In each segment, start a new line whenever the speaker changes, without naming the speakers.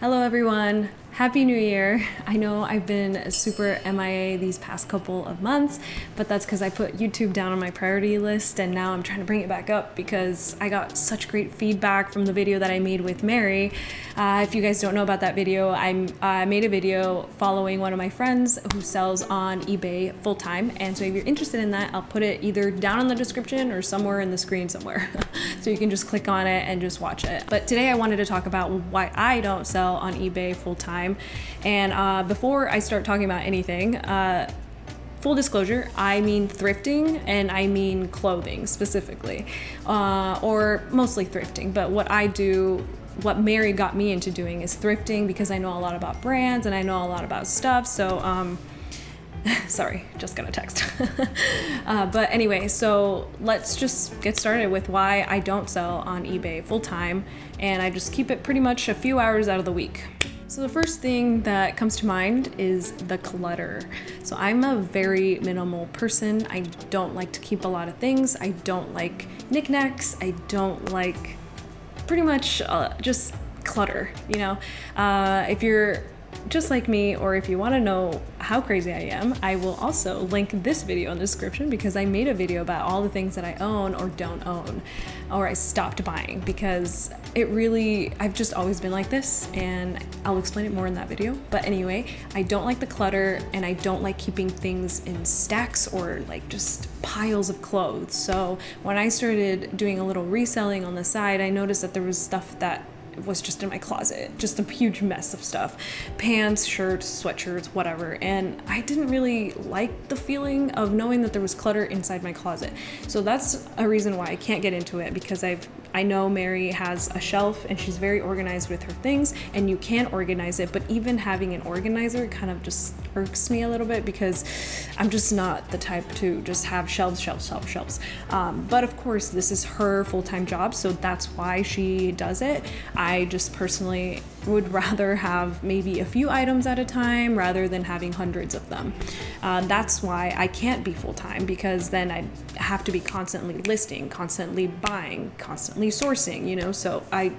Hello everyone, Happy New Year. I know I've been super MIA these past couple of months, but that's because I put YouTube down on my priority list and now I'm trying to bring it back up because I got such great feedback from the video that I made with Mary. If you guys don't know about that video, I made a video following one of my friends who sells on eBay full-time, and so if you're interested in that, I'll put it either down in the description or somewhere in the screen somewhere. So you can just click on it and just watch it. But today I wanted to talk about why I don't sell on eBay full-time. And before I start talking about anything, full disclosure, I mean thrifting and I mean clothing specifically, or mostly thrifting. But what Mary got me into doing is thrifting because I know a lot about brands and I know a lot about stuff. So sorry, just got a text. But anyway, so let's just get started with why I don't sell on eBay full time, and I just keep it pretty much a few hours out of the week. So the first thing that comes to mind is the clutter. So I'm a very minimal person. I don't like to keep a lot of things. I don't like knickknacks. I don't like pretty much just clutter, you know? If you're just like me, or if you want to know how crazy I am, I will also link this video in the description because I made a video about all the things that I own or don't own, or I stopped buying, because I've just always been like this, and I'll explain it more in that video. But anyway, I don't like the clutter, and I don't like keeping things in stacks or like just piles of clothes. So when I started doing a little reselling on the side, I noticed that there was stuff that was just in my closet, just a huge mess of stuff, pants, shirts, sweatshirts, whatever. And I didn't really like the feeling of knowing that there was clutter inside my closet. So that's a reason why I can't get into it, because I know Mary has a shelf and she's very organized with her things, and you can organize it, but even having an organizer kind of just irks me a little bit because I'm just not the type to just have shelves. But of course, this is her full-time job, so that's why she does it. I just personally would rather have maybe a few items at a time rather than having hundreds of them. That's why I can't be full-time, because then I'd have to be constantly listing, constantly buying, constantly sourcing, you know? So I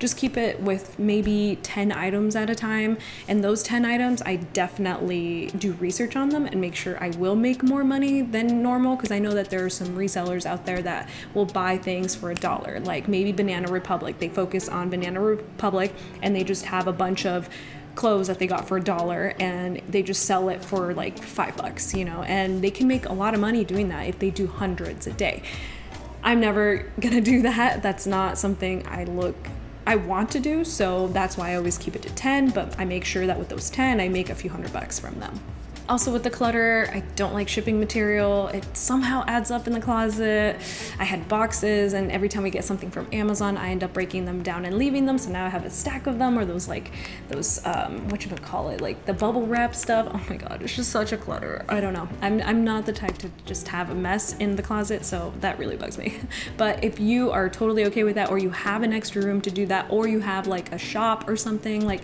just keep it with maybe 10 items at a time. And those 10 items, I definitely do research on them and make sure I will make more money than normal, because I know that there are some resellers out there that will buy things for $1, like maybe Banana Republic. They focus on Banana Republic and they just have a bunch of clothes that they got for $1 and they just sell it for like $5, you know, and they can make a lot of money doing that if they do hundreds a day. I'm never gonna do that. That's not something I want to do, so that's why I always keep it to 10, but I make sure that with those 10, I make a few $100 from them. Also with the clutter, I don't like shipping material. It somehow adds up in the closet. I had boxes, and every time we get something from Amazon, I end up breaking them down and leaving them. So now I have a stack of them, or those like the bubble wrap stuff. Oh my God, it's just such a clutter. I don't know. I'm not the type to just have a mess in the closet, so that really bugs me. But if you are totally okay with that, or you have an extra room to do that, or you have like a shop or something, like,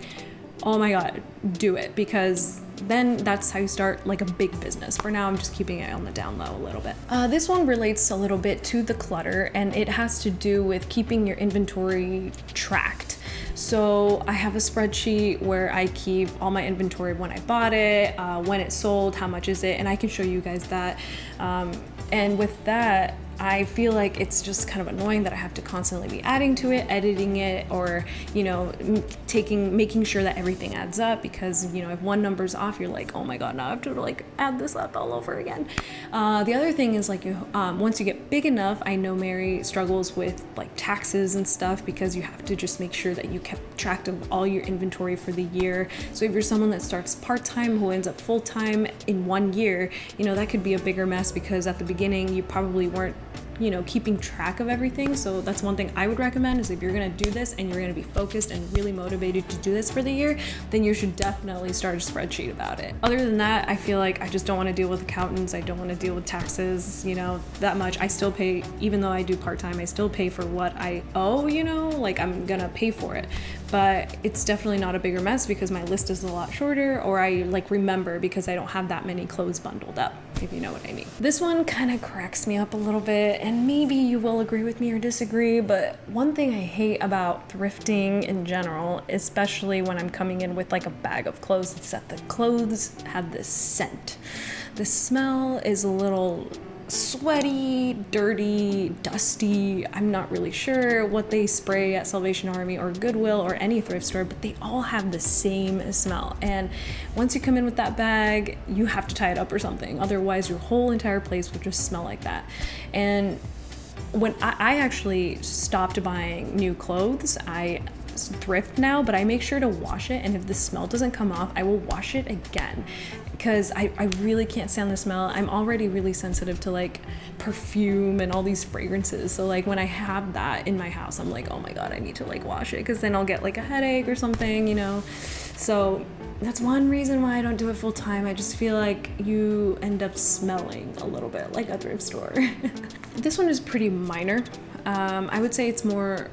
oh my God, do it, because then that's how you start like a big business. For now, I'm just keeping it on the down low a little bit. This one relates a little bit to the clutter, and it has to do with keeping your inventory tracked. So I have a spreadsheet where I keep all my inventory, when I bought it, when it sold, how much is it, and I can show you guys that. And with that, I feel like it's just kind of annoying that I have to constantly be adding to it, editing it, or, you know, making sure that everything adds up, because, you know, if one number's off, you're like, oh my God, now I have to like add this up all over again. The other thing is like, once you get big enough, I know Mary struggles with like taxes and stuff, because you have to just make sure that you kept track of all your inventory for the year. So if you're someone that starts part-time who ends up full-time in 1 year, you know, that could be a bigger mess, because at the beginning you probably weren't, you know, keeping track of everything. So that's one thing I would recommend, is if you're going to do this and you're going to be focused and really motivated to do this for the year, then you should definitely start a spreadsheet about it. Other than that, I feel like I just don't want to deal with accountants. I don't want to deal with taxes, you know, that much. I still pay, even though I do part-time, I still pay for what I owe, you know, like I'm gonna pay for it. But it's definitely not a bigger mess because my list is a lot shorter, or I like remember because I don't have that many clothes bundled up. if you know what I mean. This one kind of cracks me up a little bit, and maybe you will agree with me or disagree, but one thing I hate about thrifting in general, especially when I'm coming in with like a bag of clothes, is that the clothes have this scent. The smell is a little sweaty, dirty, dusty. I'm not really sure what they spray at Salvation Army or Goodwill or any thrift store, but they all have the same smell. And once you come in with that bag, you have to tie it up or something. Otherwise, your whole entire place will just smell like that. And when I actually stopped buying new clothes, I thrift now, but I make sure to wash it, and if the smell doesn't come off, I will wash it again, because I really can't stand the smell. I'm already really sensitive to like perfume and all these fragrances, so like when I have that in my house, I'm like, oh my god, I need to like wash it, because then I'll get like a headache or something, you know. So that's one reason why I don't do it full time. I just feel like you end up smelling a little bit like a thrift store. This one is pretty minor. I would say it's more,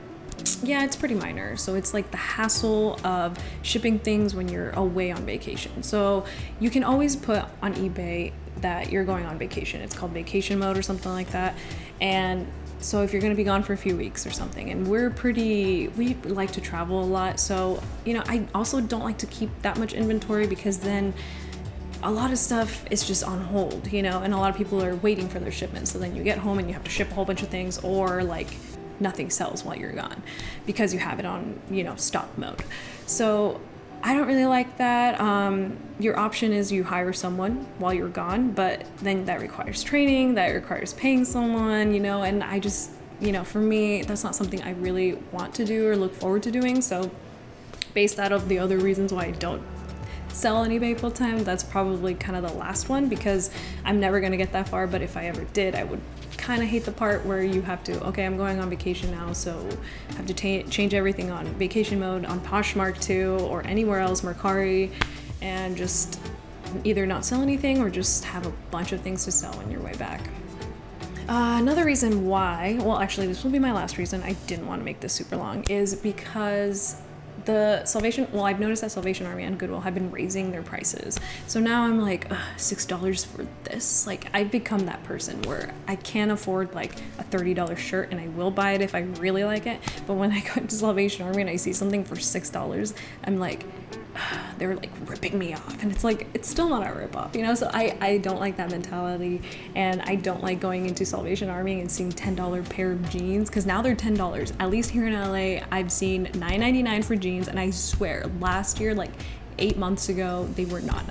yeah, it's pretty minor. So it's like the hassle of shipping things when you're away on vacation. So you can always put on eBay that you're going on vacation. It's called vacation mode or something like that. And so if you're going to be gone for a few weeks or something, and we like to travel a lot. So, you know, I also don't like to keep that much inventory, because then a lot of stuff is just on hold, you know, and a lot of people are waiting for their shipment. So then you get home and you have to ship a whole bunch of things, or like nothing sells while you're gone because you have it on, you know, stop mode. So I don't really like that. Your option is you hire someone while you're gone, but then that requires training, that requires paying someone, you know, and I just, you know, for me, that's not something I really want to do or look forward to doing. So based out of the other reasons why I don't sell on eBay full time, that's probably kind of the last one, because I'm never going to get that far. But if I ever did, I would kind of hate the part where you have to, okay, I'm going on vacation now, so I have to change everything on vacation mode on Poshmark too, or anywhere else, Mercari, and just either not sell anything or just have a bunch of things to sell on your way back. Another reason why, well, actually, this will be my last reason I didn't want to make this super long, is because I've noticed that Salvation Army and Goodwill have been raising their prices. So now I'm like, $6 for this. Like, I've become that person where I can't afford like a $30 shirt, and I will buy it if I really like it. But when I go to Salvation Army and I see something for $6, I'm like, they're like ripping me off, and it's like, it's still not a rip off, you know. So I don't like that mentality, and I don't like going into Salvation Army and seeing $10 pair of jeans, because now they're $10. At least here in LA, I've seen $9.99 for jeans, and I swear last year, like 8 months ago, they were not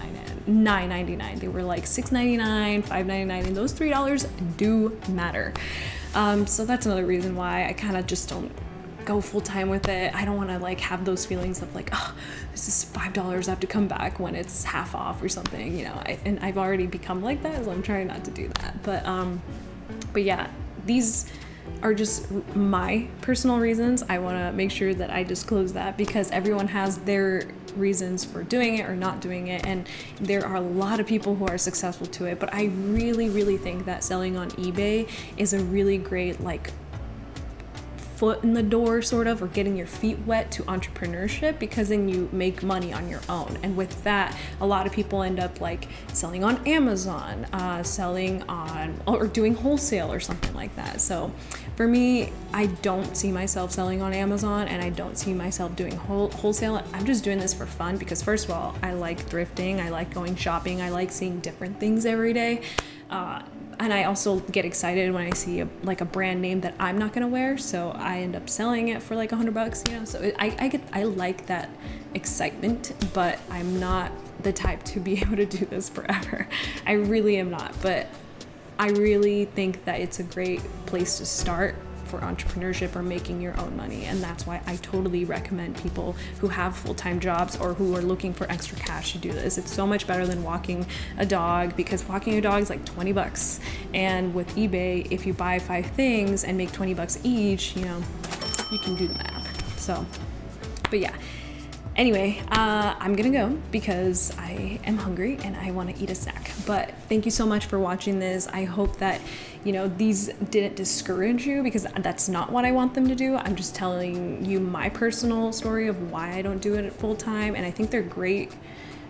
$9.99. They were like $6.99, $5.99, and those $3 do matter. So that's another reason why I kind of just don't go full time with it. I don't want to like have those feelings of like, oh, this is $5, I have to come back when it's half off or something, you know. And I've already become like that, so I'm trying not to do that. But yeah, these are just my personal reasons. I want to make sure that I disclose that, because everyone has their reasons for doing it or not doing it, and there are a lot of people who are successful to it. But I really think that selling on eBay is a really great like foot in the door, sort of, or getting your feet wet to entrepreneurship, because then you make money on your own. And with that, a lot of people end up like selling on Amazon, selling on, or doing wholesale or something like that. So for me, I don't see myself selling on Amazon, and I don't see myself doing wholesale. I'm just doing this for fun, because first of all, I like thrifting, I like going shopping, I like seeing different things every day. And I also get excited when I see a brand name that I'm not gonna wear, so I end up selling it for like $100, you know. So I like that excitement, but I'm not the type to be able to do this forever. I really am not, but I really think that it's a great place to start for entrepreneurship or making your own money. And that's why I totally recommend people who have full-time jobs or who are looking for extra cash to do this. It's so much better than walking a dog, because walking a dog is like $20. And with eBay, if you buy 5 things and make $20 each, you know, you can do the math. So, but yeah. Anyway, I'm gonna go because I am hungry and I want to eat a snack. But thank you so much for watching this. I hope that, you know, these didn't discourage you, because that's not what I want them to do. I'm just telling you my personal story of why I don't do it full time, and I think they're great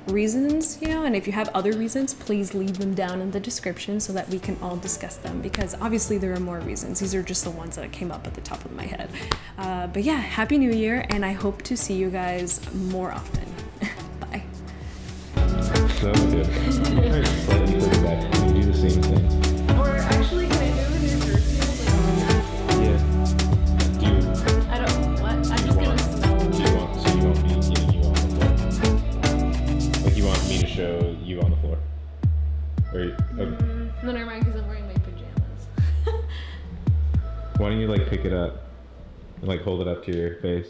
reasons, you know, and if you have other reasons, please leave them down in the description so that we can all discuss them, because obviously there are more reasons. These are just the ones that came up at the top of my head. But yeah, Happy New Year, and I hope to see you guys more often. Bye.
So good. I'm slightly further back. Can you do the same thing?
Or actually, can I do it in New Jersey?
Yeah. Do you?
I don't, what? I'm just gonna smell.
Do you want, so you want me getting you on the floor? Like you want me to show you on the floor? Or,
No, never mind, because I'm wearing my pajamas.
why don't you like pick it up and like hold it up to your face?